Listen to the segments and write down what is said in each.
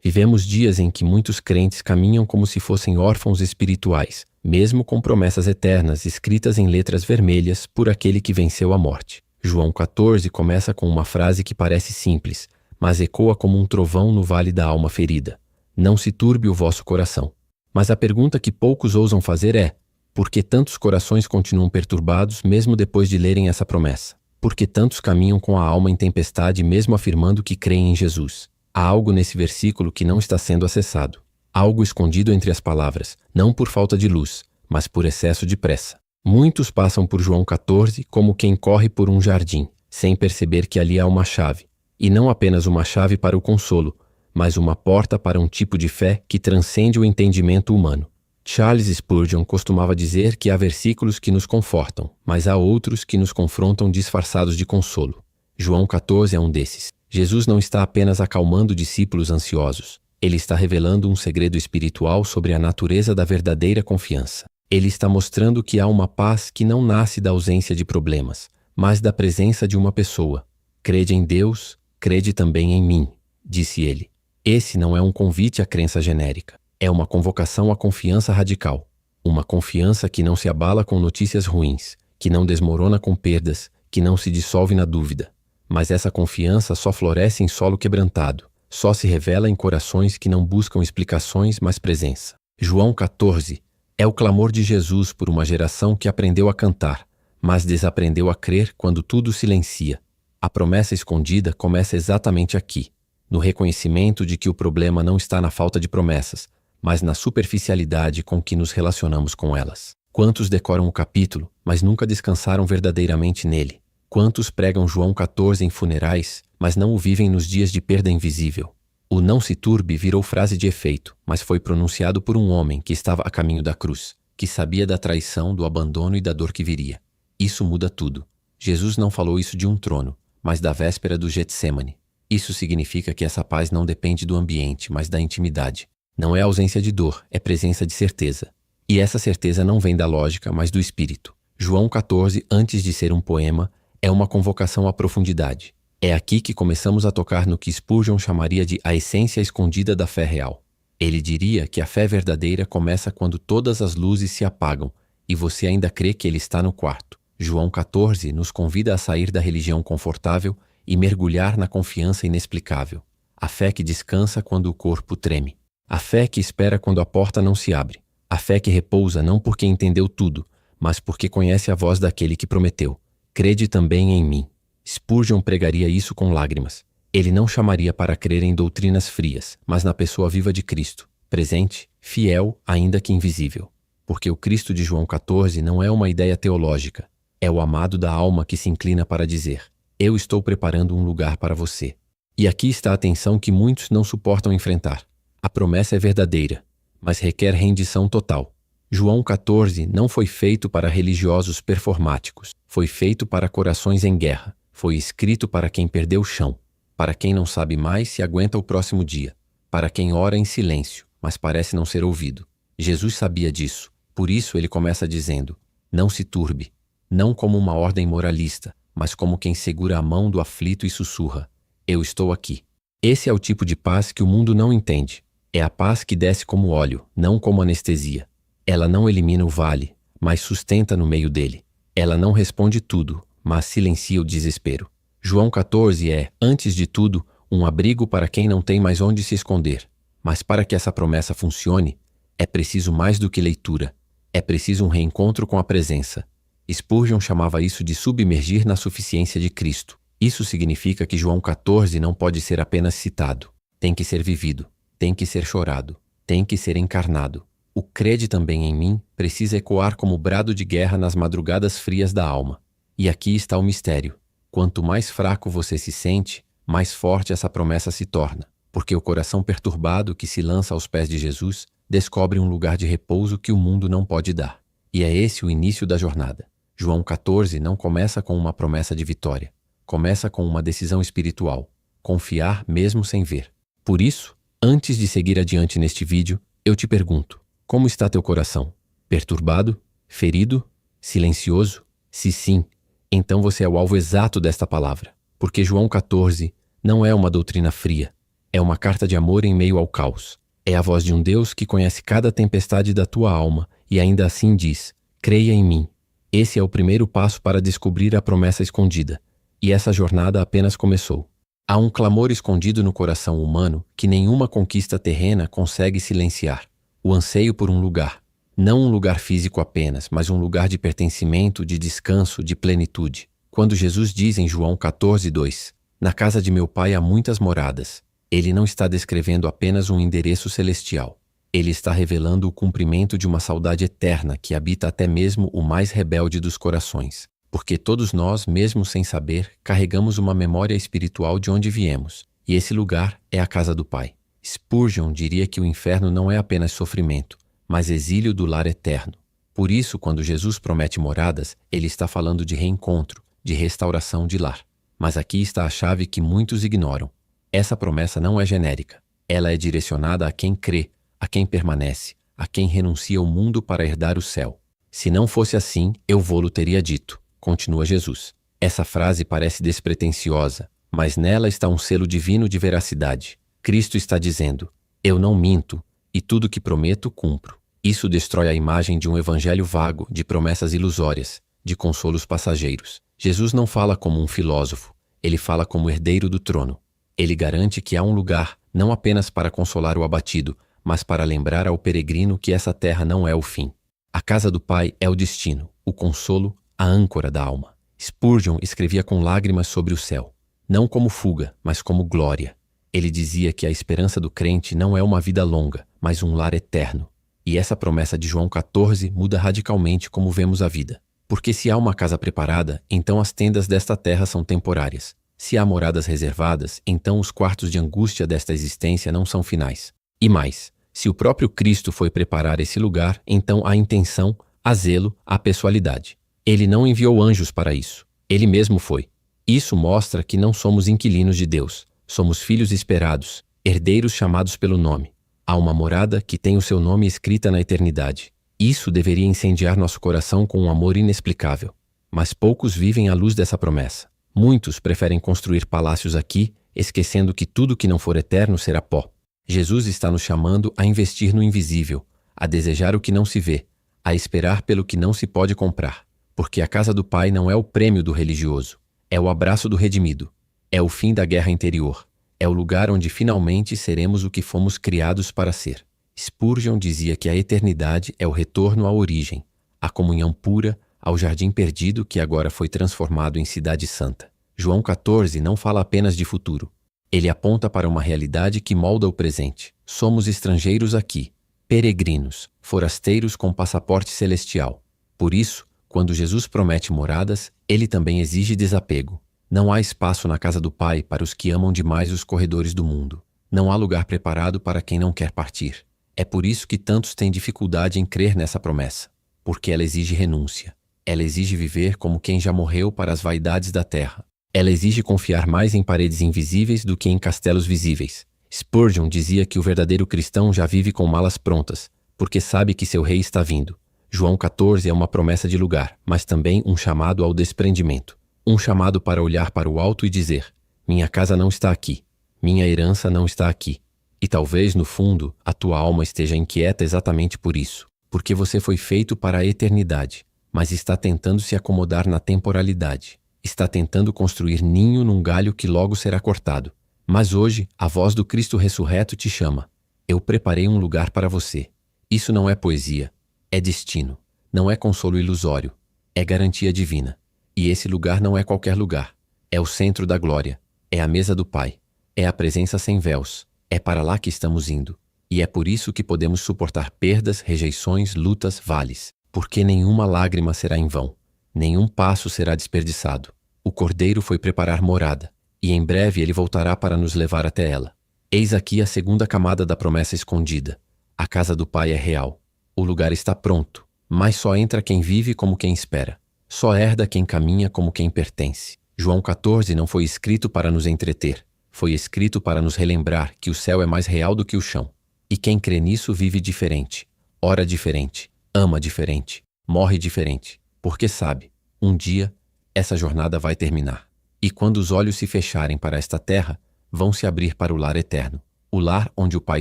Vivemos dias em que muitos crentes caminham como se fossem órfãos espirituais, mesmo com promessas eternas escritas em letras vermelhas por aquele que venceu a morte. João 14 começa com uma frase que parece simples, mas ecoa como um trovão no vale da alma ferida. Não se turbe o vosso coração. Mas a pergunta que poucos ousam fazer é: por que tantos corações continuam perturbados mesmo depois de lerem essa promessa? Por que tantos caminham com a alma em tempestade mesmo afirmando que creem em Jesus? Há algo nesse versículo que não está sendo acessado. Algo escondido entre as palavras, não por falta de luz, mas por excesso de pressa. Muitos passam por João 14 como quem corre por um jardim, sem perceber que ali há uma chave. E não apenas uma chave para o consolo, mas uma porta para um tipo de fé que transcende o entendimento humano. Charles Spurgeon costumava dizer que há versículos que nos confortam, mas há outros que nos confrontam disfarçados de consolo. João 14 é um desses. Jesus não está apenas acalmando discípulos ansiosos. Ele está revelando um segredo espiritual sobre a natureza da verdadeira confiança. Ele está mostrando que há uma paz que não nasce da ausência de problemas, mas da presença de uma pessoa. Crede em Deus, crede também em mim, disse ele. Esse não é um convite à crença genérica. É uma convocação à confiança radical. Uma confiança que não se abala com notícias ruins, que não desmorona com perdas, que não se dissolve na dúvida. Mas essa confiança só floresce em solo quebrantado, só se revela em corações que não buscam explicações, mas presença. João 14 é o clamor de Jesus por uma geração que aprendeu a cantar, mas desaprendeu a crer quando tudo silencia. A promessa escondida começa exatamente aqui, no reconhecimento de que o problema não está na falta de promessas, mas na superficialidade com que nos relacionamos com elas. Quantos decoram o capítulo, mas nunca descansaram verdadeiramente nele? Quantos pregam João 14 em funerais, mas não o vivem nos dias de perda invisível? O não se turbe virou frase de efeito, mas foi pronunciado por um homem que estava a caminho da cruz, que sabia da traição, do abandono e da dor que viria. Isso muda tudo. Jesus não falou isso de um trono, mas da véspera do Getsêmani. Isso significa que essa paz não depende do ambiente, mas da intimidade. Não é ausência de dor, é presença de certeza. E essa certeza não vem da lógica, mas do espírito. João 14, antes de ser um poema, é uma convocação à profundidade. É aqui que começamos a tocar no que Spurgeon chamaria de a essência escondida da fé real. Ele diria que a fé verdadeira começa quando todas as luzes se apagam e você ainda crê que ele está no quarto. João 14 nos convida a sair da religião confortável e mergulhar na confiança inexplicável. A fé que descansa quando o corpo treme. A fé que espera quando a porta não se abre. A fé que repousa não porque entendeu tudo, mas porque conhece a voz daquele que prometeu. Crede também em mim. Spurgeon pregaria isso com lágrimas. Ele não chamaria para crer em doutrinas frias, mas na pessoa viva de Cristo, presente, fiel, ainda que invisível. Porque o Cristo de João 14 não é uma ideia teológica. É o amado da alma que se inclina para dizer: eu estou preparando um lugar para você. E aqui está a tensão que muitos não suportam enfrentar. A promessa é verdadeira, mas requer rendição total. João 14 não foi feito para religiosos performáticos. Foi feito para corações em guerra. Foi escrito para quem perdeu o chão. Para quem não sabe mais se aguenta o próximo dia. Para quem ora em silêncio, mas parece não ser ouvido. Jesus sabia disso. Por isso ele começa dizendo: não se turbe. Não como uma ordem moralista, mas como quem segura a mão do aflito e sussurra: eu estou aqui. Esse é o tipo de paz que o mundo não entende. É a paz que desce como óleo, não como anestesia. Ela não elimina o vale, mas sustenta no meio dele. Ela não responde tudo, mas silencia o desespero. João 14 é, antes de tudo, um abrigo para quem não tem mais onde se esconder. Mas para que essa promessa funcione, é preciso mais do que leitura. É preciso um reencontro com a presença. Spurgeon chamava isso de submergir na suficiência de Cristo. Isso significa que João 14 não pode ser apenas citado. Tem que ser vivido. Tem que ser chorado. Tem que ser encarnado. O crede também em mim precisa ecoar como brado de guerra nas madrugadas frias da alma. E aqui está o mistério. Quanto mais fraco você se sente, mais forte essa promessa se torna. Porque o coração perturbado que se lança aos pés de Jesus descobre um lugar de repouso que o mundo não pode dar. E é esse o início da jornada. João 14 não começa com uma promessa de vitória. Começa com uma decisão espiritual. Confiar mesmo sem ver. Por isso, antes de seguir adiante neste vídeo, eu te pergunto: como está teu coração? Perturbado? Ferido? Silencioso? Se sim, então você é o alvo exato desta palavra. Porque João 14 não é uma doutrina fria. É uma carta de amor em meio ao caos. É a voz de um Deus que conhece cada tempestade da tua alma e ainda assim diz: creia em mim. Esse é o primeiro passo para descobrir a promessa escondida. E essa jornada apenas começou. Há um clamor escondido no coração humano que nenhuma conquista terrena consegue silenciar. O anseio por um lugar. Não um lugar físico apenas, mas um lugar de pertencimento, de descanso, de plenitude. Quando Jesus diz em João 14:2, na casa de meu pai há muitas moradas, ele não está descrevendo apenas um endereço celestial. Ele está revelando o cumprimento de uma saudade eterna que habita até mesmo o mais rebelde dos corações. Porque todos nós, mesmo sem saber, carregamos uma memória espiritual de onde viemos. E esse lugar é a casa do Pai. Spurgeon diria que o inferno não é apenas sofrimento, mas exílio do lar eterno. Por isso, quando Jesus promete moradas, ele está falando de reencontro, de restauração de lar. Mas aqui está a chave que muitos ignoram. Essa promessa não é genérica. Ela é direcionada a quem crê, a quem permanece, a quem renuncia ao mundo para herdar o céu. Se não fosse assim, eu vô-lo teria dito, continua Jesus. Essa frase parece despretensiosa, mas nela está um selo divino de veracidade. Cristo está dizendo: eu não minto, e tudo que prometo cumpro. Isso destrói a imagem de um evangelho vago, de promessas ilusórias, de consolos passageiros. Jesus não fala como um filósofo, ele fala como herdeiro do trono. Ele garante que há um lugar, não apenas para consolar o abatido, mas para lembrar ao peregrino que essa terra não é o fim. A casa do Pai é o destino, o consolo, a âncora da alma. Spurgeon escrevia com lágrimas sobre o céu, não como fuga, mas como glória. Ele dizia que a esperança do crente não é uma vida longa, mas um lar eterno. E essa promessa de João 14 muda radicalmente como vemos a vida. Porque se há uma casa preparada, então as tendas desta terra são temporárias. Se há moradas reservadas, então os quartos de angústia desta existência não são finais. E mais, se o próprio Cristo foi preparar esse lugar, então há intenção, há zelo, há pessoalidade. Ele não enviou anjos para isso. Ele mesmo foi. Isso mostra que não somos inquilinos de Deus. Somos filhos esperados, herdeiros chamados pelo nome. Há uma morada que tem o seu nome escrita na eternidade. Isso deveria incendiar nosso coração com um amor inexplicável. Mas poucos vivem à luz dessa promessa. Muitos preferem construir palácios aqui, esquecendo que tudo que não for eterno será pó. Jesus está nos chamando a investir no invisível, a desejar o que não se vê, a esperar pelo que não se pode comprar. Porque a casa do Pai não é o prêmio do religioso, é o abraço do redimido, é o fim da guerra interior, é o lugar onde finalmente seremos o que fomos criados para ser. Spurgeon dizia que a eternidade é o retorno à origem, à comunhão pura, ao jardim perdido que agora foi transformado em cidade santa. João 14 não fala apenas de futuro. Ele aponta para uma realidade que molda o presente. Somos estrangeiros aqui, peregrinos, forasteiros com passaporte celestial. Por isso, quando Jesus promete moradas, ele também exige desapego. Não há espaço na casa do Pai para os que amam demais os corredores do mundo. Não há lugar preparado para quem não quer partir. É por isso que tantos têm dificuldade em crer nessa promessa. Porque ela exige renúncia. Ela exige viver como quem já morreu para as vaidades da terra. Ela exige confiar mais em paredes invisíveis do que em castelos visíveis. Spurgeon dizia que o verdadeiro cristão já vive com malas prontas, porque sabe que seu rei está vindo. João 14 é uma promessa de lugar, mas também um chamado ao desprendimento. Um chamado para olhar para o alto e dizer: minha casa não está aqui, minha herança não está aqui. E talvez, no fundo, a tua alma esteja inquieta exatamente por isso, porque você foi feito para a eternidade, mas está tentando se acomodar na temporalidade. Está tentando construir ninho num galho que logo será cortado. Mas hoje, a voz do Cristo ressurreto te chama. Eu preparei um lugar para você. Isso não é poesia, é destino. Não é consolo ilusório, é garantia divina. E esse lugar não é qualquer lugar. É o centro da glória, é a mesa do Pai, é a presença sem véus. É para lá que estamos indo. E é por isso que podemos suportar perdas, rejeições, lutas, vales. Porque nenhuma lágrima será em vão. Nenhum passo será desperdiçado. O Cordeiro foi preparar morada, e em breve ele voltará para nos levar até ela. Eis aqui a segunda camada da promessa escondida. A casa do Pai é real. O lugar está pronto, mas só entra quem vive como quem espera. Só herda quem caminha como quem pertence. João 14 não foi escrito para nos entreter. Foi escrito para nos relembrar que o céu é mais real do que o chão. E quem crê nisso vive diferente, ora diferente, ama diferente, morre diferente. Porque sabe, um dia, essa jornada vai terminar. E quando os olhos se fecharem para esta terra, vão se abrir para o lar eterno. O lar onde o pai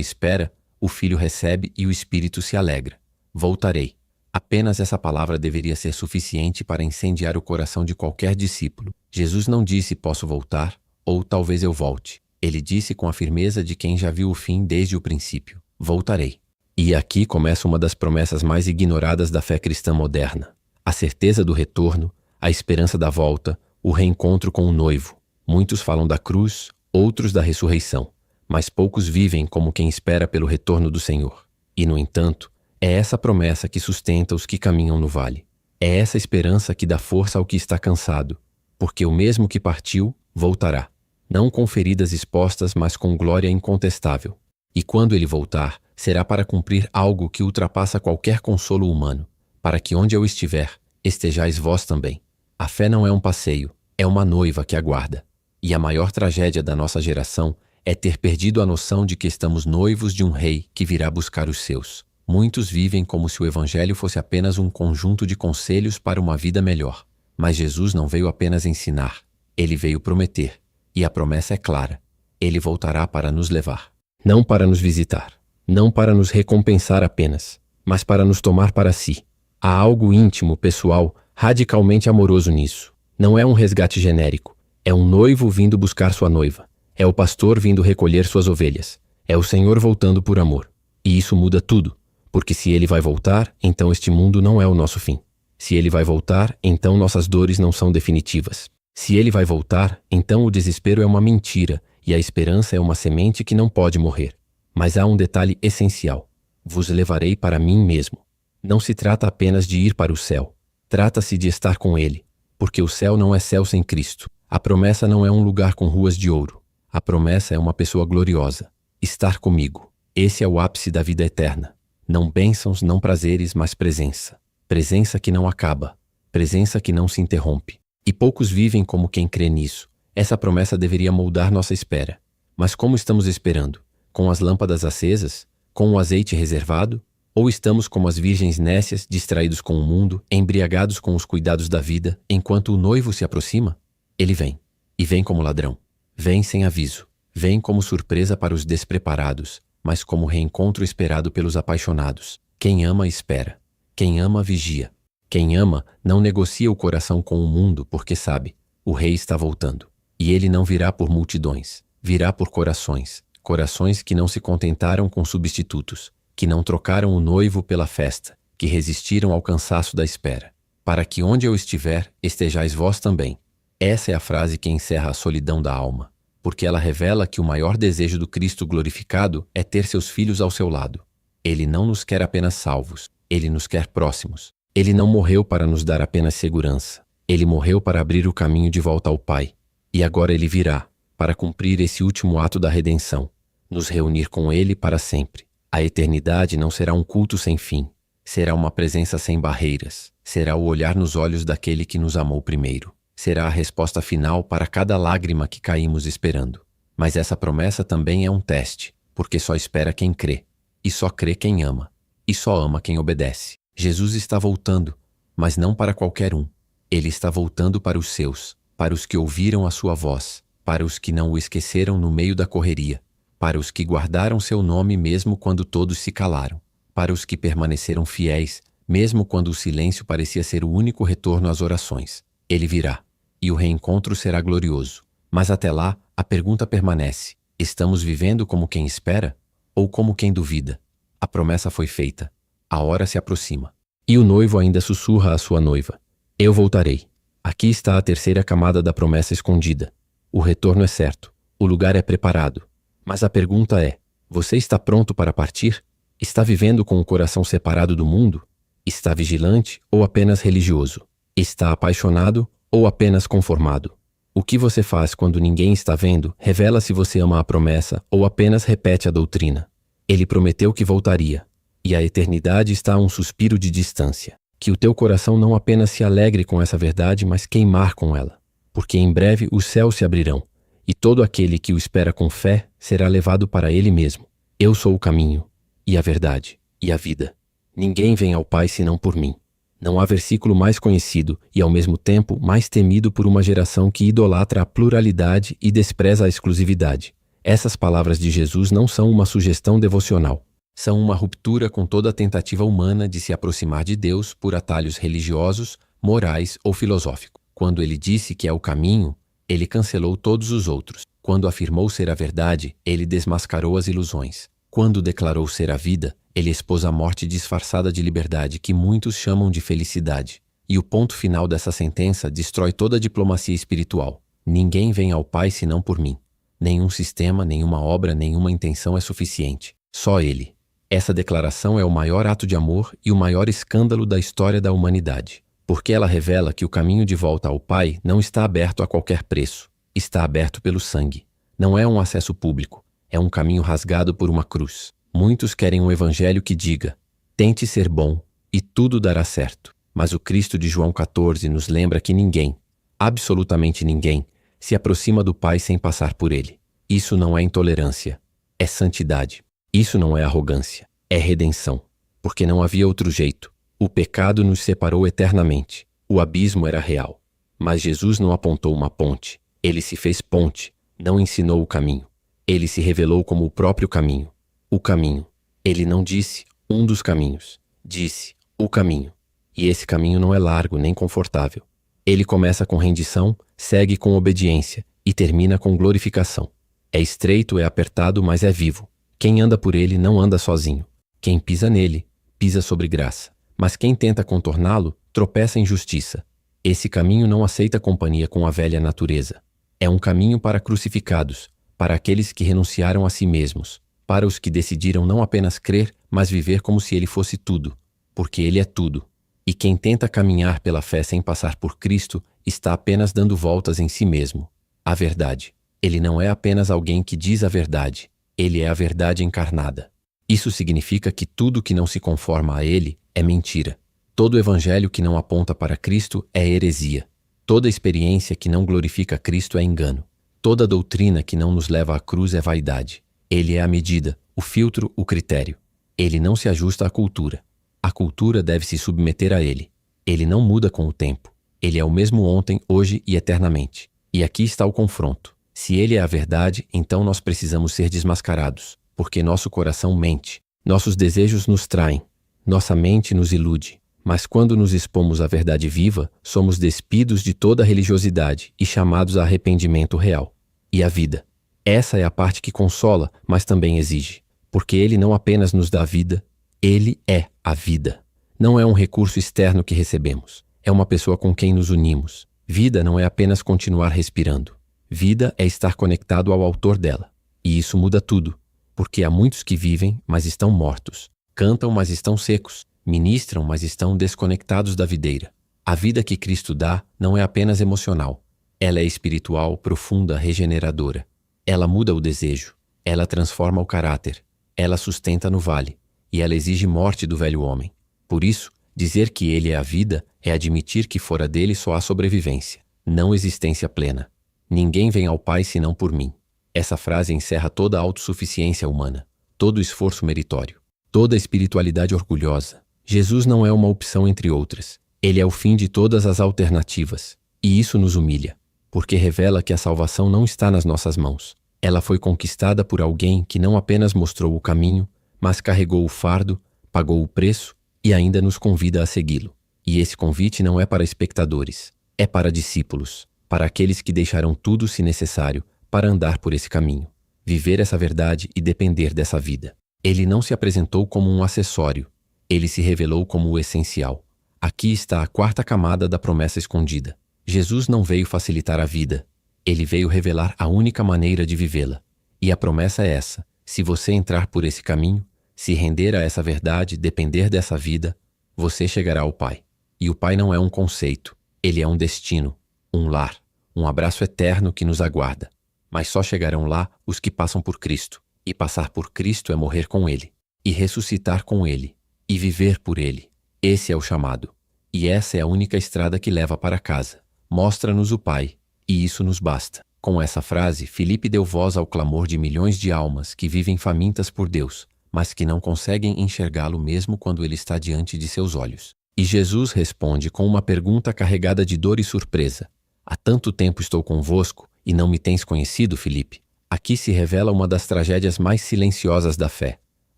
espera, o filho recebe e o espírito se alegra. Voltarei. Apenas essa palavra deveria ser suficiente para incendiar o coração de qualquer discípulo. Jesus não disse posso voltar, ou talvez eu volte. Ele disse com a firmeza de quem já viu o fim desde o princípio: voltarei. E aqui começa uma das promessas mais ignoradas da fé cristã moderna. A certeza do retorno, a esperança da volta, o reencontro com o noivo. Muitos falam da cruz, outros da ressurreição, mas poucos vivem como quem espera pelo retorno do Senhor. E, no entanto, é essa promessa que sustenta os que caminham no vale. É essa esperança que dá força ao que está cansado, porque o mesmo que partiu, voltará. Não com feridas expostas, mas com glória incontestável. E quando ele voltar, será para cumprir algo que ultrapassa qualquer consolo humano, para que onde eu estiver, estejais vós também. A fé não é um passeio, é uma noiva que aguarda. E a maior tragédia da nossa geração é ter perdido a noção de que estamos noivos de um rei que virá buscar os seus. Muitos vivem como se o evangelho fosse apenas um conjunto de conselhos para uma vida melhor. Mas Jesus não veio apenas ensinar, ele veio prometer. E a promessa é clara: ele voltará para nos levar. Não para nos visitar, não para nos recompensar apenas, mas para nos tomar para si. Há algo íntimo, pessoal, radicalmente amoroso nisso. Não é um resgate genérico. É um noivo vindo buscar sua noiva. É o pastor vindo recolher suas ovelhas. É o Senhor voltando por amor. E isso muda tudo, porque se ele vai voltar, então este mundo não é o nosso fim. Se ele vai voltar, então nossas dores não são definitivas. Se ele vai voltar, então o desespero é uma mentira e a esperança é uma semente que não pode morrer. Mas há um detalhe essencial: vos levarei para mim mesmo. Não se trata apenas de ir para o céu. Trata-se de estar com ele, porque o céu não é céu sem Cristo. A promessa não é um lugar com ruas de ouro. A promessa é uma pessoa gloriosa. Estar comigo. Esse é o ápice da vida eterna. Não bênçãos, não prazeres, mas presença. Presença que não acaba. Presença que não se interrompe. E poucos vivem como quem crê nisso. Essa promessa deveria moldar nossa espera. Mas como estamos esperando? Com as lâmpadas acesas? Com o azeite reservado? Ou estamos como as virgens nécias, distraídos com o mundo, embriagados com os cuidados da vida, enquanto o noivo se aproxima? Ele vem. E vem como ladrão. Vem sem aviso. Vem como surpresa para os despreparados, mas como reencontro esperado pelos apaixonados. Quem ama, espera. Quem ama, vigia. Quem ama, não negocia o coração com o mundo, porque sabe, o rei está voltando. E ele não virá por multidões, virá por corações. Corações que não se contentaram com substitutos, que não trocaram o noivo pela festa, que resistiram ao cansaço da espera. Para que onde eu estiver, estejais vós também. Essa é a frase que encerra a solidão da alma, porque ela revela que o maior desejo do Cristo glorificado é ter seus filhos ao seu lado. Ele não nos quer apenas salvos, ele nos quer próximos. Ele não morreu para nos dar apenas segurança. Ele morreu para abrir o caminho de volta ao Pai. E agora ele virá, para cumprir esse último ato da redenção, nos reunir com ele para sempre. A eternidade não será um culto sem fim. Será uma presença sem barreiras. Será o olhar nos olhos daquele que nos amou primeiro. Será a resposta final para cada lágrima que caímos esperando. Mas essa promessa também é um teste, porque só espera quem crê. E só crê quem ama. E só ama quem obedece. Jesus está voltando, mas não para qualquer um. Ele está voltando para os seus, para os que ouviram a sua voz, para os que não o esqueceram no meio da correria, para os que guardaram seu nome mesmo quando todos se calaram, para os que permaneceram fiéis, mesmo quando o silêncio parecia ser o único retorno às orações. Ele virá, e o reencontro será glorioso. Mas até lá, a pergunta permanece: estamos vivendo como quem espera ou como quem duvida? A promessa foi feita. A hora se aproxima. E o noivo ainda sussurra à sua noiva: eu voltarei. Aqui está a terceira camada da promessa escondida. O retorno é certo. O lugar é preparado. Mas a pergunta é: você está pronto para partir? Está vivendo com o coração separado do mundo? Está vigilante ou apenas religioso? Está apaixonado ou apenas conformado? O que você faz quando ninguém está vendo revela se você ama a promessa ou apenas repete a doutrina. Ele prometeu que voltaria. E a eternidade está a um suspiro de distância. Que o teu coração não apenas se alegre com essa verdade, mas queimar com ela. Porque em breve os céus se abrirão, e todo aquele que o espera com fé será levado para ele mesmo. Eu sou o caminho, e a verdade, e a vida. Ninguém vem ao Pai senão por mim. Não há versículo mais conhecido e, ao mesmo tempo, mais temido por uma geração que idolatra a pluralidade e despreza a exclusividade. Essas palavras de Jesus não são uma sugestão devocional. São uma ruptura com toda a tentativa humana de se aproximar de Deus por atalhos religiosos, morais ou filosóficos. Quando ele disse que é o caminho, ele cancelou todos os outros. Quando afirmou ser a verdade, ele desmascarou as ilusões. Quando declarou ser a vida, ele expôs a morte disfarçada de liberdade que muitos chamam de felicidade. E o ponto final dessa sentença destrói toda a diplomacia espiritual. Ninguém vem ao Pai senão por mim. Nenhum sistema, nenhuma obra, nenhuma intenção é suficiente. Só Ele. Essa declaração é o maior ato de amor e o maior escândalo da história da humanidade, porque ela revela que o caminho de volta ao Pai não está aberto a qualquer preço. Está aberto pelo sangue. Não é um acesso público. É um caminho rasgado por uma cruz. Muitos querem um evangelho que diga: tente ser bom e tudo dará certo. Mas o Cristo de João 14 nos lembra que ninguém, absolutamente ninguém, se aproxima do Pai sem passar por Ele. Isso não é intolerância, é santidade. Isso não é arrogância, é redenção. Porque não havia outro jeito. O pecado nos separou eternamente. O abismo era real. Mas Jesus não apontou uma ponte. Ele se fez ponte, não ensinou o caminho. Ele se revelou como o próprio caminho. O caminho. Ele não disse um dos caminhos. Disse o caminho. E esse caminho não é largo nem confortável. Ele começa com rendição, segue com obediência e termina com glorificação. É estreito, é apertado, mas é vivo. Quem anda por ele não anda sozinho. Quem pisa nele, pisa sobre graça. Mas quem tenta contorná-lo, tropeça em justiça. Esse caminho não aceita companhia com a velha natureza. É um caminho para crucificados, para aqueles que renunciaram a si mesmos, para os que decidiram não apenas crer, mas viver como se ele fosse tudo, porque ele é tudo. E quem tenta caminhar pela fé sem passar por Cristo está apenas dando voltas em si mesmo. A verdade. Ele não é apenas alguém que diz a verdade. Ele é a verdade encarnada. Isso significa que tudo que não se conforma a ele é mentira. Todo evangelho que não aponta para Cristo é heresia. Toda experiência que não glorifica Cristo é engano. Toda doutrina que não nos leva à cruz é vaidade. Ele é a medida, o filtro, o critério. Ele não se ajusta à cultura. A cultura deve se submeter a ele. Ele não muda com o tempo. Ele é o mesmo ontem, hoje e eternamente. E aqui está o confronto. Se ele é a verdade, então nós precisamos ser desmascarados, porque nosso coração mente. Nossos desejos nos traem. Nossa mente nos ilude. Mas quando nos expomos à verdade viva, somos despidos de toda a religiosidade e chamados a arrependimento real. E a vida. Essa é a parte que consola, mas também exige. Porque ele não apenas nos dá vida, ele é a vida. Não é um recurso externo que recebemos. É uma pessoa com quem nos unimos. Vida não é apenas continuar respirando. Vida é estar conectado ao autor dela. E isso muda tudo. Porque há muitos que vivem, mas estão mortos. Cantam, mas estão secos. Ministram, mas estão desconectados da videira. A vida que Cristo dá não é apenas emocional. Ela é espiritual, profunda, regeneradora. Ela muda o desejo. Ela transforma o caráter. Ela sustenta no vale. E ela exige morte do velho homem. Por isso, dizer que ele é a vida é admitir que fora dele só há sobrevivência, não existência plena. Ninguém vem ao Pai senão por mim. Essa frase encerra toda a autossuficiência humana, todo o esforço meritório, toda a espiritualidade orgulhosa. Jesus não é uma opção entre outras. Ele é o fim de todas as alternativas. E isso nos humilha, porque revela que a salvação não está nas nossas mãos. Ela foi conquistada por alguém que não apenas mostrou o caminho, mas carregou o fardo, pagou o preço e ainda nos convida a segui-lo. E esse convite não é para espectadores, é para discípulos, para aqueles que deixarão tudo, se necessário, para andar por esse caminho, viver essa verdade e depender dessa vida. Ele não se apresentou como um acessório, ele se revelou como o essencial. Aqui está a quarta camada da promessa escondida. Jesus não veio facilitar a vida, ele veio revelar a única maneira de vivê-la. E a promessa é essa: se você entrar por esse caminho, se render a essa verdade, depender dessa vida, você chegará ao Pai. E o Pai não é um conceito, ele é um destino, um lar, um abraço eterno que nos aguarda. Mas só chegarão lá os que passam por Cristo. E passar por Cristo é morrer com Ele, e ressuscitar com Ele, e viver por Ele. Esse é o chamado. E essa é a única estrada que leva para casa. Mostra-nos o Pai, e isso nos basta. Com essa frase, Filipe deu voz ao clamor de milhões de almas que vivem famintas por Deus, mas que não conseguem enxergá-lo mesmo quando ele está diante de seus olhos. E Jesus responde com uma pergunta carregada de dor e surpresa. Há tanto tempo estou convosco, e não me tens conhecido, Filipe? Aqui se revela uma das tragédias mais silenciosas da fé.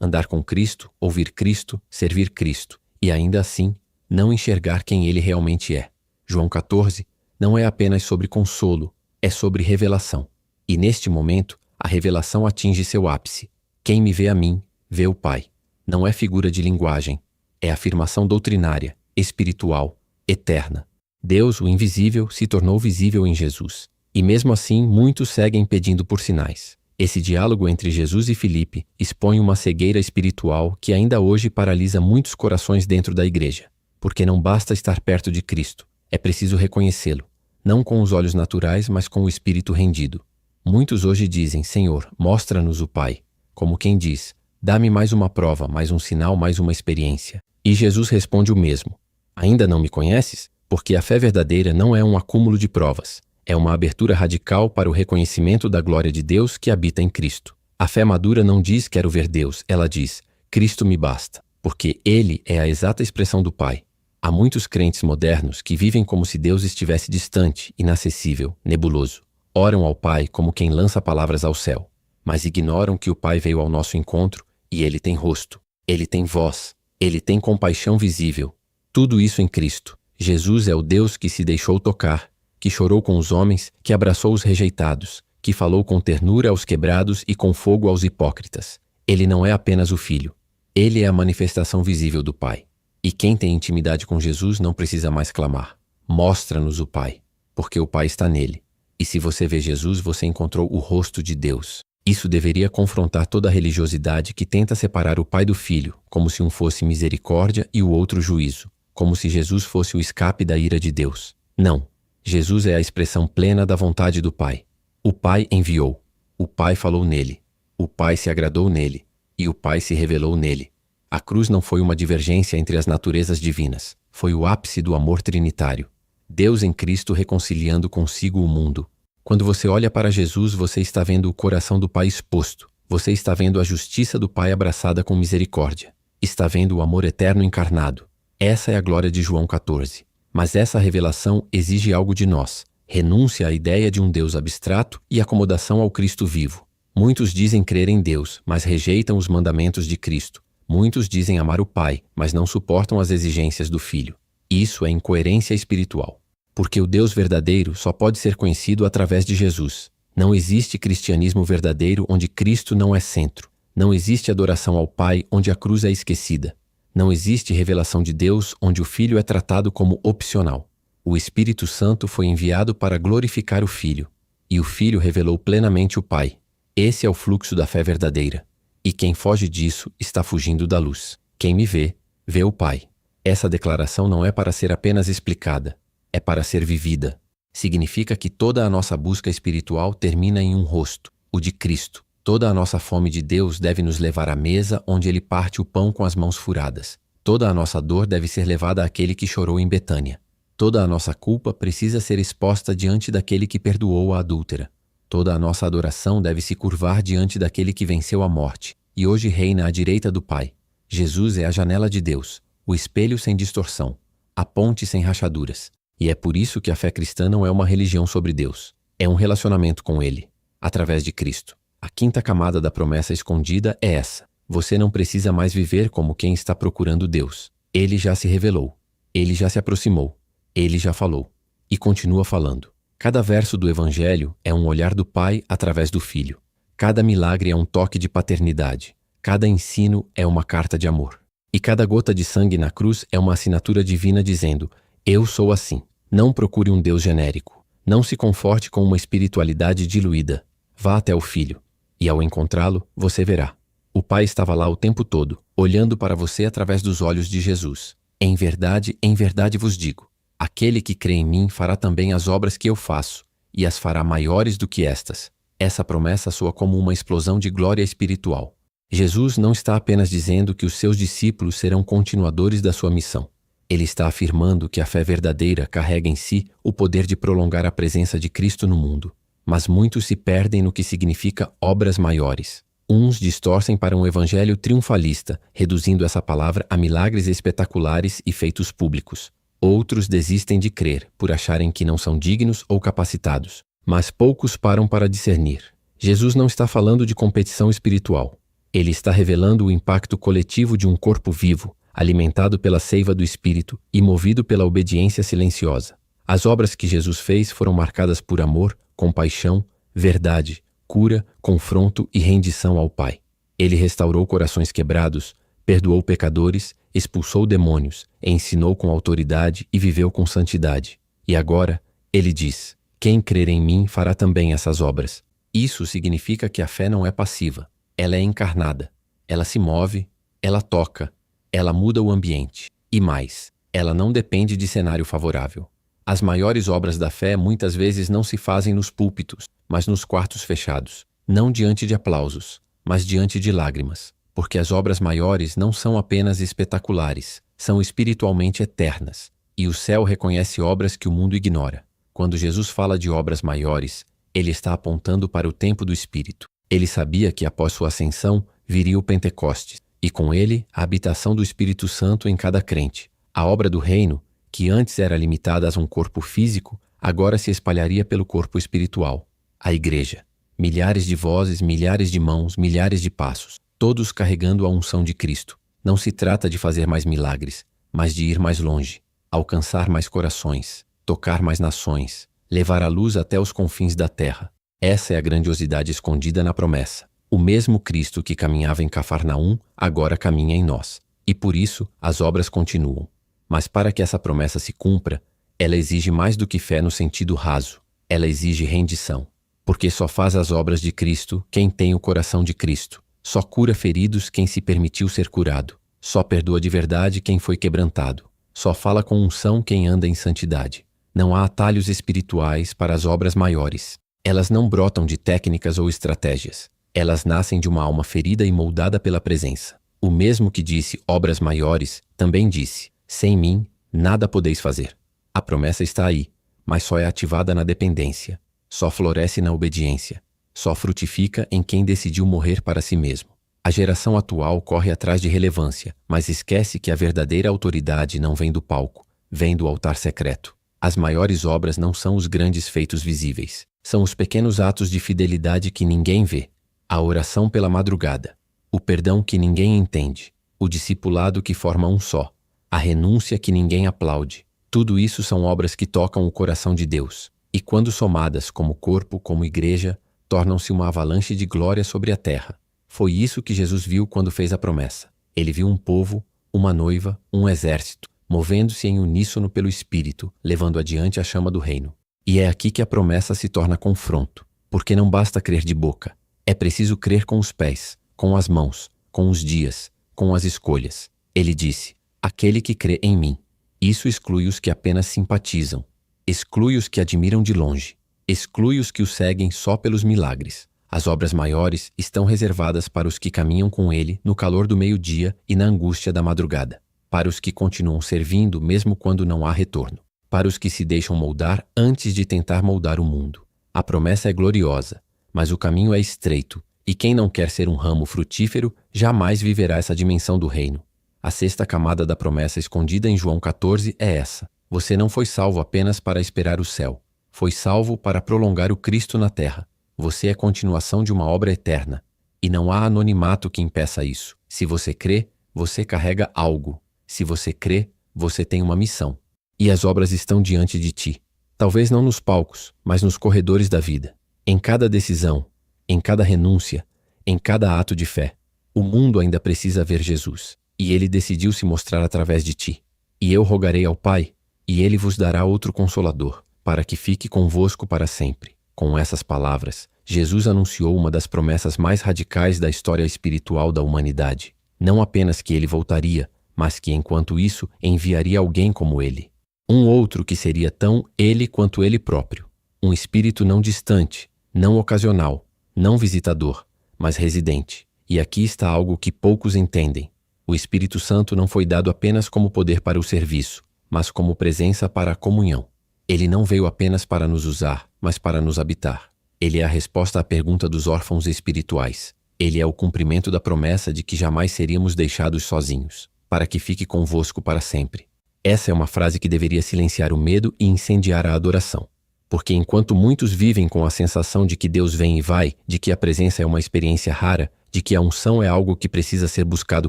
Andar com Cristo, ouvir Cristo, servir Cristo, e ainda assim, não enxergar quem Ele realmente é. João 14 não é apenas sobre consolo, é sobre revelação. E neste momento, a revelação atinge seu ápice. Quem me vê a mim, vê o Pai. Não é figura de linguagem, é afirmação doutrinária, espiritual, eterna. Deus, o invisível, se tornou visível em Jesus. E mesmo assim, muitos seguem pedindo por sinais. Esse diálogo entre Jesus e Filipe expõe uma cegueira espiritual que ainda hoje paralisa muitos corações dentro da igreja. Porque não basta estar perto de Cristo, é preciso reconhecê-lo, não com os olhos naturais, mas com o espírito rendido. Muitos hoje dizem, Senhor, mostra-nos o Pai, como quem diz, dá-me mais uma prova, mais um sinal, mais uma experiência. E Jesus responde o mesmo, ainda não me conheces? Porque a fé verdadeira não é um acúmulo de provas, é uma abertura radical para o reconhecimento da glória de Deus que habita em Cristo. A fé madura não diz quero ver Deus, ela diz Cristo me basta, porque Ele é a exata expressão do Pai. Há muitos crentes modernos que vivem como se Deus estivesse distante, inacessível, nebuloso. Oram ao Pai como quem lança palavras ao céu, mas ignoram que o Pai veio ao nosso encontro e Ele tem rosto, Ele tem voz, Ele tem compaixão visível. Tudo isso em Cristo. Jesus é o Deus que se deixou tocar, que chorou com os homens, que abraçou os rejeitados, que falou com ternura aos quebrados e com fogo aos hipócritas. Ele não é apenas o Filho. Ele é a manifestação visível do Pai. E quem tem intimidade com Jesus não precisa mais clamar. Mostra-nos o Pai, porque o Pai está nele. E se você vê Jesus, você encontrou o rosto de Deus. Isso deveria confrontar toda a religiosidade que tenta separar o Pai do Filho, como se um fosse misericórdia e o outro juízo, como se Jesus fosse o escape da ira de Deus. Não. Jesus é a expressão plena da vontade do Pai. O Pai enviou. O Pai falou nele. O Pai se agradou nele. E o Pai se revelou nele. A cruz não foi uma divergência entre as naturezas divinas. Foi o ápice do amor trinitário. Deus em Cristo reconciliando consigo o mundo. Quando você olha para Jesus, você está vendo o coração do Pai exposto. Você está vendo a justiça do Pai abraçada com misericórdia. Está vendo o amor eterno encarnado. Essa é a glória de João 14. Mas essa revelação exige algo de nós. Renúncia à ideia de um Deus abstrato e acomodação ao Cristo vivo. Muitos dizem crer em Deus, mas rejeitam os mandamentos de Cristo. Muitos dizem amar o Pai, mas não suportam as exigências do Filho. Isso é incoerência espiritual. Porque o Deus verdadeiro só pode ser conhecido através de Jesus. Não existe cristianismo verdadeiro onde Cristo não é centro. Não existe adoração ao Pai onde a cruz é esquecida. Não existe revelação de Deus onde o Filho é tratado como opcional. O Espírito Santo foi enviado para glorificar o Filho, e o Filho revelou plenamente o Pai. Esse é o fluxo da fé verdadeira. E quem foge disso está fugindo da luz. Quem me vê, vê o Pai. Essa declaração não é para ser apenas explicada, é para ser vivida. Significa que toda a nossa busca espiritual termina em um rosto, o de Cristo. Toda a nossa fome de Deus deve nos levar à mesa onde Ele parte o pão com as mãos furadas. Toda a nossa dor deve ser levada àquele que chorou em Betânia. Toda a nossa culpa precisa ser exposta diante daquele que perdoou a adúltera. Toda a nossa adoração deve se curvar diante daquele que venceu a morte e hoje reina à direita do Pai. Jesus é a janela de Deus, o espelho sem distorção, a ponte sem rachaduras. E é por isso que a fé cristã não é uma religião sobre Deus. É um relacionamento com Ele, através de Cristo. A quinta camada da promessa escondida é essa. Você não precisa mais viver como quem está procurando Deus. Ele já se revelou. Ele já se aproximou. Ele já falou. E continua falando. Cada verso do Evangelho é um olhar do Pai através do Filho. Cada milagre é um toque de paternidade. Cada ensino é uma carta de amor. E cada gota de sangue na cruz é uma assinatura divina dizendo: eu sou assim. Não procure um Deus genérico. Não se conforte com uma espiritualidade diluída. Vá até o Filho. E ao encontrá-lo, você verá. O Pai estava lá o tempo todo, olhando para você através dos olhos de Jesus. Em verdade vos digo, aquele que crê em mim fará também as obras que eu faço, e as fará maiores do que estas. Essa promessa soa como uma explosão de glória espiritual. Jesus não está apenas dizendo que os seus discípulos serão continuadores da sua missão. Ele está afirmando que a fé verdadeira carrega em si o poder de prolongar a presença de Cristo no mundo. Mas muitos se perdem no que significa obras maiores. Uns distorcem para um evangelho triunfalista, reduzindo essa palavra a milagres espetaculares e feitos públicos. Outros desistem de crer, por acharem que não são dignos ou capacitados. Mas poucos param para discernir. Jesus não está falando de competição espiritual. Ele está revelando o impacto coletivo de um corpo vivo, alimentado pela seiva do Espírito e movido pela obediência silenciosa. As obras que Jesus fez foram marcadas por amor, compaixão, verdade, cura, confronto e rendição ao Pai. Ele restaurou corações quebrados, perdoou pecadores, expulsou demônios, ensinou com autoridade e viveu com santidade. E agora, ele diz: quem crer em mim fará também essas obras. Isso significa que a fé não é passiva. Ela é encarnada. Ela se move, ela toca, ela muda o ambiente. E mais, ela não depende de cenário favorável. As maiores obras da fé muitas vezes não se fazem nos púlpitos, mas nos quartos fechados. Não diante de aplausos, mas diante de lágrimas. Porque as obras maiores não são apenas espetaculares, são espiritualmente eternas. E o céu reconhece obras que o mundo ignora. Quando Jesus fala de obras maiores, ele está apontando para o tempo do Espírito. Ele sabia que após sua ascensão viria o Pentecostes, e com ele a habitação do Espírito Santo em cada crente. A obra do reino, que antes era limitada a um corpo físico, agora se espalharia pelo corpo espiritual, a igreja. Milhares de vozes, milhares de mãos, milhares de passos, todos carregando a unção de Cristo. Não se trata de fazer mais milagres, mas de ir mais longe, alcançar mais corações, tocar mais nações, levar a luz até os confins da terra. Essa é a grandiosidade escondida na promessa. O mesmo Cristo que caminhava em Cafarnaum, agora caminha em nós. E por isso, as obras continuam. Mas para que essa promessa se cumpra, ela exige mais do que fé no sentido raso. Ela exige rendição. Porque só faz as obras de Cristo quem tem o coração de Cristo. Só cura feridos quem se permitiu ser curado. Só perdoa de verdade quem foi quebrantado. Só fala com unção quem anda em santidade. Não há atalhos espirituais para as obras maiores. Elas não brotam de técnicas ou estratégias. Elas nascem de uma alma ferida e moldada pela presença. O mesmo que disse obras maiores, também disse: sem mim, nada podeis fazer. A promessa está aí, mas só é ativada na dependência. Só floresce na obediência. Só frutifica em quem decidiu morrer para si mesmo. A geração atual corre atrás de relevância, mas esquece que a verdadeira autoridade não vem do palco, vem do altar secreto. As maiores obras não são os grandes feitos visíveis. São os pequenos atos de fidelidade que ninguém vê. A oração pela madrugada. O perdão que ninguém entende. O discipulado que forma um só. A renúncia que ninguém aplaude. Tudo isso são obras que tocam o coração de Deus. E quando somadas como corpo, como igreja, tornam-se uma avalanche de glória sobre a terra. Foi isso que Jesus viu quando fez a promessa. Ele viu um povo, uma noiva, um exército, movendo-se em uníssono pelo Espírito, levando adiante a chama do reino. E é aqui que a promessa se torna confronto, porque não basta crer de boca. É preciso crer com os pés, com as mãos, com os dias, com as escolhas. Ele disse: aquele que crê em mim. Isso exclui os que apenas simpatizam. Exclui os que admiram de longe. Exclui os que o seguem só pelos milagres. As obras maiores estão reservadas para os que caminham com ele no calor do meio-dia e na angústia da madrugada. Para os que continuam servindo mesmo quando não há retorno. Para os que se deixam moldar antes de tentar moldar o mundo. A promessa é gloriosa, mas o caminho é estreito, e quem não quer ser um ramo frutífero jamais viverá essa dimensão do reino. A sexta camada da promessa escondida em João 14 é essa: você não foi salvo apenas para esperar o céu. Foi salvo para prolongar o Cristo na terra. Você é continuação de uma obra eterna. E não há anonimato que impeça isso. Se você crê, você carrega algo. Se você crê, você tem uma missão. E as obras estão diante de ti. Talvez não nos palcos, mas nos corredores da vida. Em cada decisão, em cada renúncia, em cada ato de fé. O mundo ainda precisa ver Jesus. E ele decidiu se mostrar através de ti. E eu rogarei ao Pai, e ele vos dará outro Consolador, para que fique convosco para sempre. Com essas palavras, Jesus anunciou uma das promessas mais radicais da história espiritual da humanidade. Não apenas que ele voltaria, mas que enquanto isso enviaria alguém como ele. Um outro que seria tão ele quanto ele próprio. Um espírito não distante, não ocasional, não visitador, mas residente. E aqui está algo que poucos entendem. O Espírito Santo não foi dado apenas como poder para o serviço, mas como presença para a comunhão. Ele não veio apenas para nos usar, mas para nos habitar. Ele é a resposta à pergunta dos órfãos espirituais. Ele é o cumprimento da promessa de que jamais seríamos deixados sozinhos, para que fique convosco para sempre. Essa é uma frase que deveria silenciar o medo e incendiar a adoração. Porque enquanto muitos vivem com a sensação de que Deus vem e vai, de que a presença é uma experiência rara, de que a unção é algo que precisa ser buscado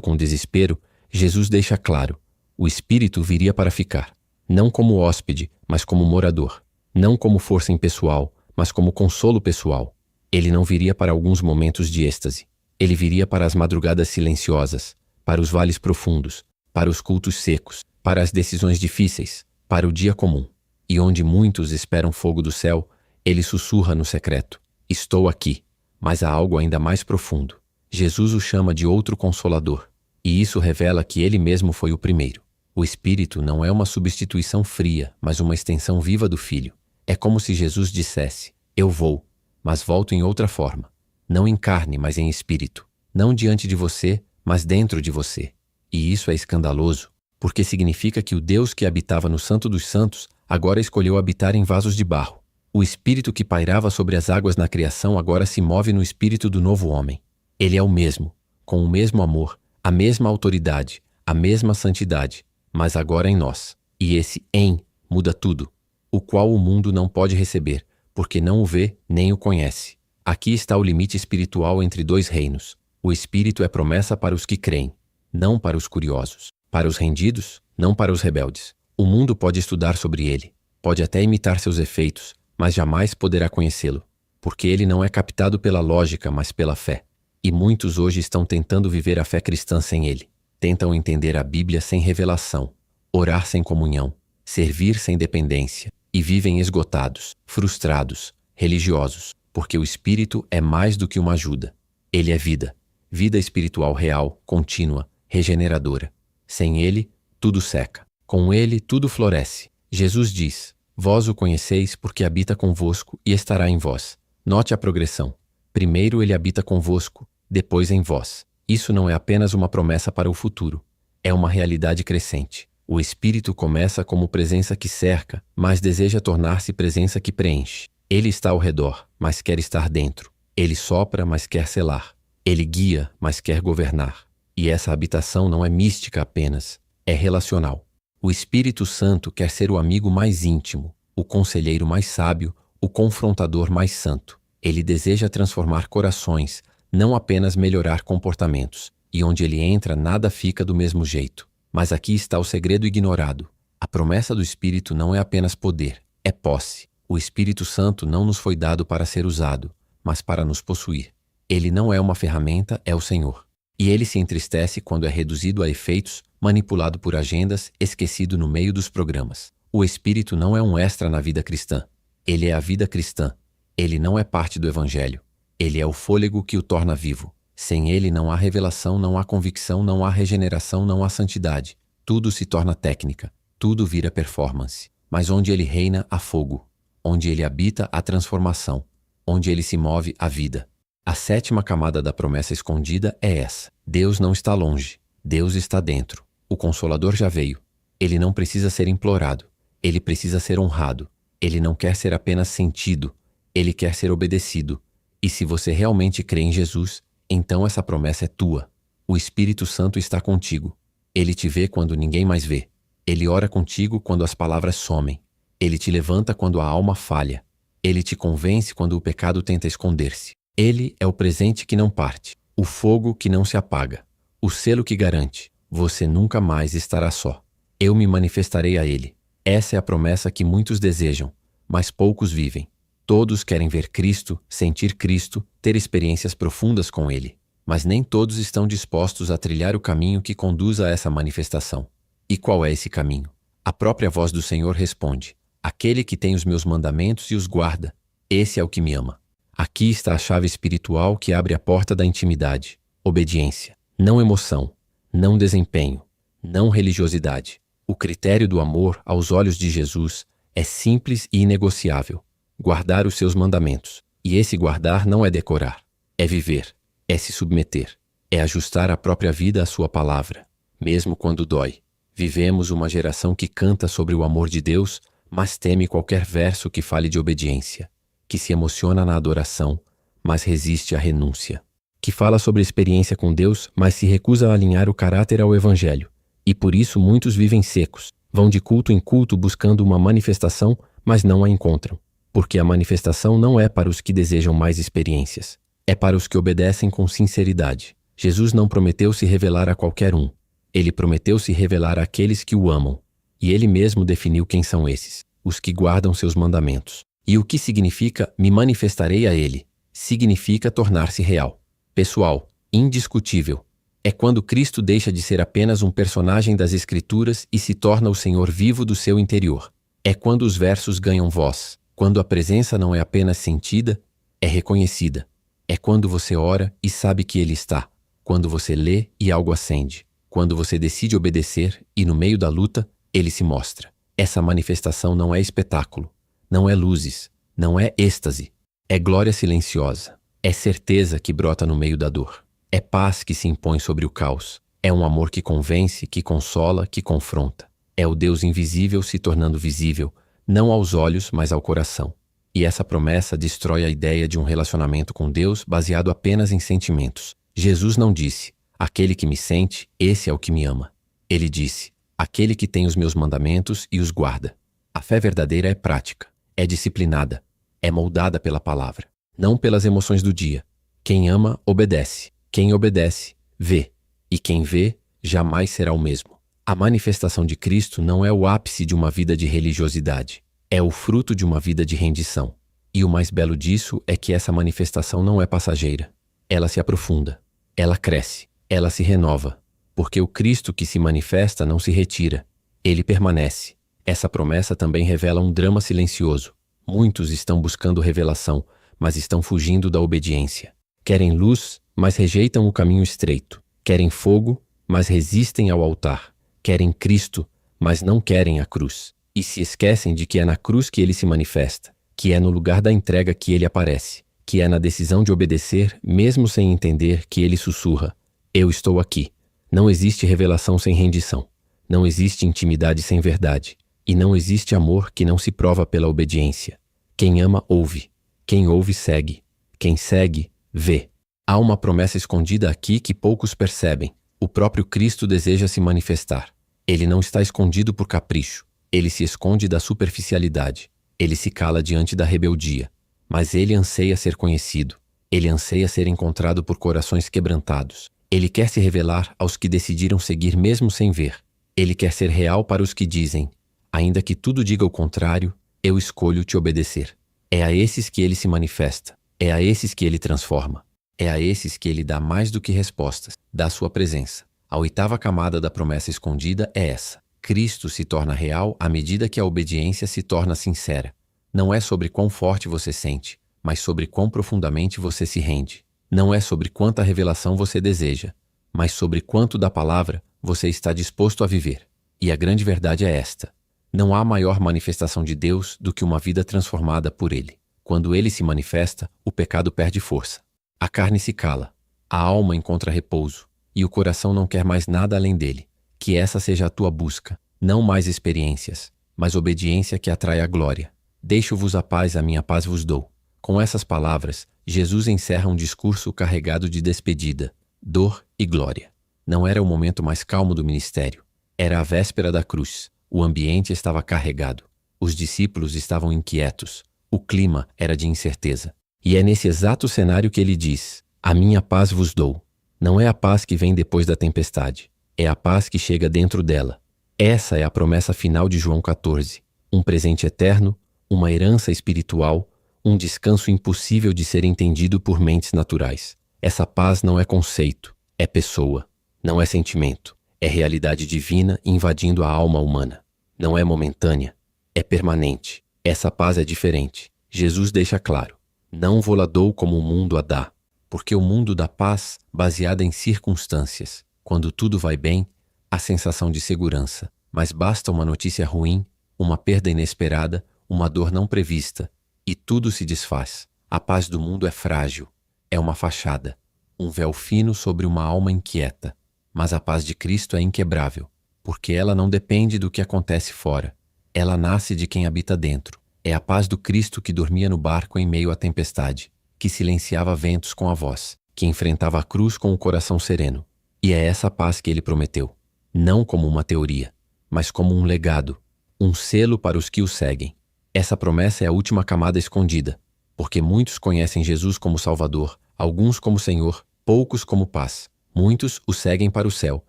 com desespero, Jesus deixa claro: o Espírito viria para ficar, não como hóspede, mas como morador, não como força impessoal, mas como consolo pessoal. Ele não viria para alguns momentos de êxtase. Ele viria para as madrugadas silenciosas, para os vales profundos, para os cultos secos, para as decisões difíceis, para o dia comum. E onde muitos esperam fogo do céu, ele sussurra no secreto: estou aqui. Mas há algo ainda mais profundo. Jesus o chama de outro Consolador, e isso revela que ele mesmo foi o primeiro. O Espírito não é uma substituição fria, mas uma extensão viva do Filho. É como se Jesus dissesse: eu vou, mas volto em outra forma. Não em carne, mas em espírito. Não diante de você, mas dentro de você. E isso é escandaloso, porque significa que o Deus que habitava no Santo dos Santos agora escolheu habitar em vasos de barro. O Espírito que pairava sobre as águas na criação agora se move no espírito do novo homem. Ele é o mesmo, com o mesmo amor, a mesma autoridade, a mesma santidade, mas agora em nós. E esse em muda tudo, o qual o mundo não pode receber, porque não o vê nem o conhece. Aqui está o limite espiritual entre dois reinos. O Espírito é promessa para os que creem, não para os curiosos. Para os rendidos, não para os rebeldes. O mundo pode estudar sobre ele, pode até imitar seus efeitos, mas jamais poderá conhecê-lo, porque ele não é captado pela lógica, mas pela fé. E muitos hoje estão tentando viver a fé cristã sem ele. Tentam entender a Bíblia sem revelação, orar sem comunhão, servir sem dependência, e vivem esgotados, frustrados, religiosos, porque o Espírito é mais do que uma ajuda. Ele é vida, vida espiritual real, contínua, regeneradora. Sem ele, tudo seca. Com ele, tudo floresce. Jesus diz: vós o conheceis porque habita convosco e estará em vós. Note a progressão. Primeiro ele habita convosco, depois em vós. Isso não é apenas uma promessa para o futuro. É uma realidade crescente. O Espírito começa como presença que cerca, mas deseja tornar-se presença que preenche. Ele está ao redor, mas quer estar dentro. Ele sopra, mas quer selar. Ele guia, mas quer governar. E essa habitação não é mística apenas, é relacional. O Espírito Santo quer ser o amigo mais íntimo, o conselheiro mais sábio, o confrontador mais santo. Ele deseja transformar corações, não apenas melhorar comportamentos. E onde ele entra, nada fica do mesmo jeito. Mas aqui está o segredo ignorado. A promessa do Espírito não é apenas poder, é posse. O Espírito Santo não nos foi dado para ser usado, mas para nos possuir. Ele não é uma ferramenta, é o Senhor. E ele se entristece quando é reduzido a efeitos, manipulado por agendas, esquecido no meio dos programas. O Espírito não é um extra na vida cristã. Ele é a vida cristã. Ele não é parte do Evangelho. Ele é o fôlego que o torna vivo. Sem ele não há revelação, não há convicção, não há regeneração, não há santidade. Tudo se torna técnica. Tudo vira performance. Mas onde ele reina, há fogo. Onde ele habita, há transformação. Onde ele se move, há vida. A sétima camada da promessa escondida é essa. Deus não está longe. Deus está dentro. O Consolador já veio. Ele não precisa ser implorado. Ele precisa ser honrado. Ele não quer ser apenas sentido. Ele quer ser obedecido. E se você realmente crê em Jesus, então essa promessa é tua. O Espírito Santo está contigo. Ele te vê quando ninguém mais vê. Ele ora contigo quando as palavras somem. Ele te levanta quando a alma falha. Ele te convence quando o pecado tenta esconder-se. Ele é o presente que não parte, o fogo que não se apaga, o selo que garante: você nunca mais estará só. Eu me manifestarei a ele. Essa é a promessa que muitos desejam, mas poucos vivem. Todos querem ver Cristo, sentir Cristo, ter experiências profundas com ele. Mas nem todos estão dispostos a trilhar o caminho que conduz a essa manifestação. E qual é esse caminho? A própria voz do Senhor responde: aquele que tem os meus mandamentos e os guarda, esse é o que me ama. Aqui está a chave espiritual que abre a porta da intimidade. Obediência, não emoção, não desempenho, não religiosidade. O critério do amor aos olhos de Jesus é simples e inegociável: guardar os seus mandamentos. E esse guardar não é decorar, é viver, é se submeter, é ajustar a própria vida à sua palavra, mesmo quando dói. Vivemos uma geração que canta sobre o amor de Deus, mas teme qualquer verso que fale de obediência, que se emociona na adoração, mas resiste à renúncia, que fala sobre experiência com Deus, mas se recusa a alinhar o caráter ao Evangelho. E por isso muitos vivem secos, vão de culto em culto buscando uma manifestação, mas não a encontram. porque a manifestação não é para os que desejam mais experiências. É para os que obedecem com sinceridade. Jesus não prometeu se revelar a qualquer um. Ele prometeu se revelar àqueles que o amam. E ele mesmo definiu quem são esses, os que guardam seus mandamentos. E o que significa me manifestarei a ele? Significa tornar-se real, pessoal, indiscutível. É quando Cristo deixa de ser apenas um personagem das Escrituras e se torna o Senhor vivo do seu interior. É quando os versos ganham voz, quando a presença não é apenas sentida, é reconhecida. É quando você ora e sabe que Ele está, quando você lê e algo acende, quando você decide obedecer e no meio da luta, Ele se mostra. Essa manifestação não é espetáculo, não é luzes, não é êxtase, é glória silenciosa, é certeza que brota no meio da dor, é paz que se impõe sobre o caos, é um amor que convence, que consola, que confronta. É o Deus invisível se tornando visível, não aos olhos, mas ao coração. E essa promessa destrói a ideia de um relacionamento com Deus baseado apenas em sentimentos. Jesus não disse, aquele que me sente, esse é o que me ama. Ele disse, aquele que tem os meus mandamentos e os guarda. A fé verdadeira é prática, é disciplinada, é moldada pela palavra, não pelas emoções do dia. Quem ama, obedece. Quem obedece, vê. E quem vê, jamais será o mesmo. A manifestação de Cristo não é o ápice de uma vida de religiosidade. É o fruto de uma vida de rendição. E o mais belo disso é que essa manifestação não é passageira. Ela se aprofunda. Ela cresce. Ela se renova. Porque o Cristo que se manifesta não se retira. Ele permanece. Essa promessa também revela um drama silencioso. Muitos estão buscando revelação, mas estão fugindo da obediência. Querem luz, mas rejeitam o caminho estreito. Querem fogo, mas resistem ao altar. Querem Cristo, mas não querem a cruz. E se esquecem de que é na cruz que ele se manifesta, que é no lugar da entrega que ele aparece, que é na decisão de obedecer, mesmo sem entender que ele sussurra: eu estou aqui. Não existe revelação sem rendição. Não existe intimidade sem verdade. E não existe amor que não se prova pela obediência. Quem ama, ouve. Quem ouve, segue. Quem segue, vê. Há uma promessa escondida aqui que poucos percebem. O próprio Cristo deseja se manifestar. Ele não está escondido por capricho. Ele se esconde da superficialidade. Ele se cala diante da rebeldia. Mas ele anseia ser conhecido. Ele anseia ser encontrado por corações quebrantados. Ele quer se revelar aos que decidiram seguir mesmo sem ver. Ele quer ser real para os que dizem: ainda que tudo diga o contrário, eu escolho te obedecer. É a esses que ele se manifesta. É a esses que ele transforma. É a esses que ele dá mais do que respostas, dá sua presença. A oitava camada da promessa escondida é essa. Cristo se torna real à medida que a obediência se torna sincera. Não é sobre quão forte você sente, mas sobre quão profundamente você se rende. Não é sobre quanta revelação você deseja, mas sobre quanto da palavra você está disposto a viver. E a grande verdade é esta: não há maior manifestação de Deus do que uma vida transformada por Ele. Quando Ele se manifesta, o pecado perde força. A carne se cala, a alma encontra repouso, e o coração não quer mais nada além dele. Que essa seja a tua busca, não mais experiências, mas obediência que atrai a glória. Deixo-vos a paz, a minha paz vos dou. Com essas palavras, Jesus encerra um discurso carregado de despedida, dor e glória. Não era o momento mais calmo do ministério. Era a véspera da cruz. O ambiente estava carregado. Os discípulos estavam inquietos. O clima era de incerteza. E é nesse exato cenário que ele diz: a minha paz vos dou. Não é a paz que vem depois da tempestade. É a paz que chega dentro dela. Essa é a promessa final de João 14. Um presente eterno, uma herança espiritual, um descanso impossível de ser entendido por mentes naturais. Essa paz não é conceito, é pessoa. Não é sentimento, é realidade divina invadindo a alma humana. Não é momentânea, é permanente. Essa paz é diferente. Jesus deixa claro: não vou-la dou como o mundo a dá, porque o mundo dá paz baseada em circunstâncias. Quando tudo vai bem, há sensação de segurança, mas basta uma notícia ruim, uma perda inesperada, uma dor não prevista, e tudo se desfaz. A paz do mundo é frágil, é uma fachada, um véu fino sobre uma alma inquieta. Mas a paz de Cristo é inquebrável, porque ela não depende do que acontece fora. Ela nasce de quem habita dentro. É a paz do Cristo que dormia no barco em meio à tempestade, que silenciava ventos com a voz, que enfrentava a cruz com o coração sereno. E é essa paz que ele prometeu, não como uma teoria, mas como um legado, um selo para os que o seguem. Essa promessa é a última camada escondida, porque muitos conhecem Jesus como Salvador, alguns como Senhor, poucos como paz. Muitos o seguem para o céu,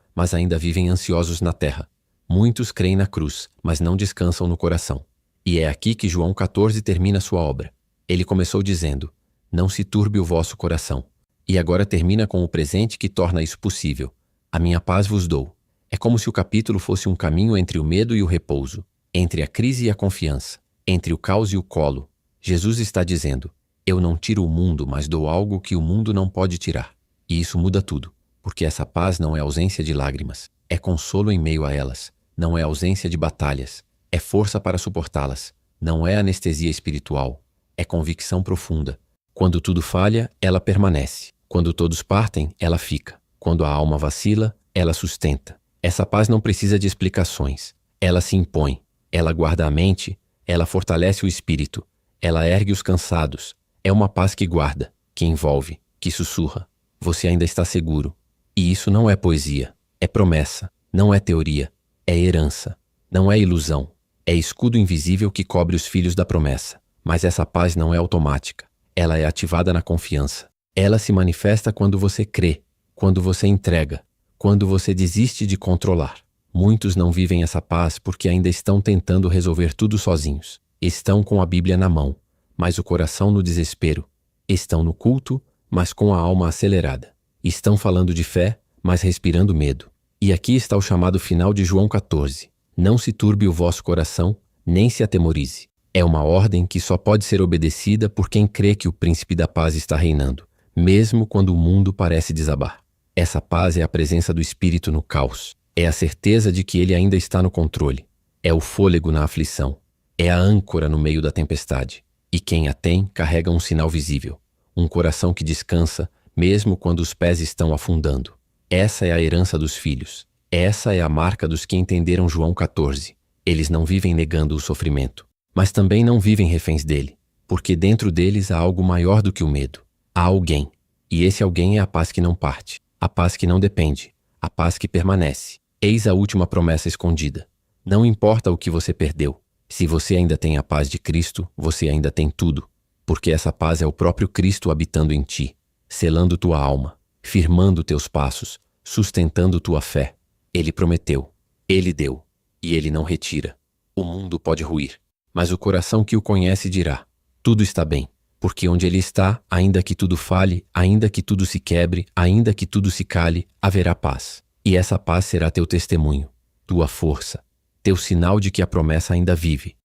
mas ainda vivem ansiosos na terra. Muitos creem na cruz, mas não descansam no coração. E é aqui que João 14 termina sua obra. Ele começou dizendo: não se turbe o vosso coração. E agora termina com o presente que torna isso possível. A minha paz vos dou. É como se o capítulo fosse um caminho entre o medo e o repouso, entre a crise e a confiança, entre o caos e o colo. Jesus está dizendo: eu não tiro o mundo, mas dou algo que o mundo não pode tirar. E isso muda tudo, porque essa paz não é ausência de lágrimas, é consolo em meio a elas, não é ausência de batalhas, é força para suportá-las, não é anestesia espiritual, é convicção profunda. Quando tudo falha, ela permanece. Quando todos partem, ela fica. Quando a alma vacila, ela sustenta. Essa paz não precisa de explicações. Ela se impõe. Ela guarda a mente. Ela fortalece o espírito. Ela ergue os cansados. É uma paz que guarda, que envolve, que sussurra. Você ainda está seguro. E isso não é poesia. É promessa. Não é teoria. É herança. Não é ilusão. É escudo invisível que cobre os filhos da promessa. Mas essa paz não é automática. Ela é ativada na confiança. Ela se manifesta quando você crê, quando você entrega, quando você desiste de controlar. Muitos não vivem essa paz porque ainda estão tentando resolver tudo sozinhos. Estão com a Bíblia na mão, mas o coração no desespero. Estão no culto, mas com a alma acelerada. Estão falando de fé, mas respirando medo. E aqui está o chamado final de João 14. Não se turbe o vosso coração, nem se atemorize. É uma ordem que só pode ser obedecida por quem crê que o príncipe da paz está reinando, mesmo quando o mundo parece desabar. Essa paz é a presença do Espírito no caos. É a certeza de que ele ainda está no controle. É o fôlego na aflição. É a âncora no meio da tempestade. E quem a tem carrega um sinal visível. Um coração que descansa, mesmo quando os pés estão afundando. Essa é a herança dos filhos. Essa é a marca dos que entenderam João 14. Eles não vivem negando o sofrimento, mas também não vivem reféns dele, porque dentro deles há algo maior do que o medo. Há alguém, e esse alguém é a paz que não parte, a paz que não depende, a paz que permanece. Eis a última promessa escondida. Não importa o que você perdeu, se você ainda tem a paz de Cristo, você ainda tem tudo, porque essa paz é o próprio Cristo habitando em ti, selando tua alma, firmando teus passos, sustentando tua fé. Ele prometeu, ele deu, e ele não retira. O mundo pode ruir, mas o coração que o conhece dirá: tudo está bem, porque onde ele está, ainda que tudo falhe, ainda que tudo se quebre, ainda que tudo se cale, haverá paz. E essa paz será teu testemunho, tua força, teu sinal de que a promessa ainda vive.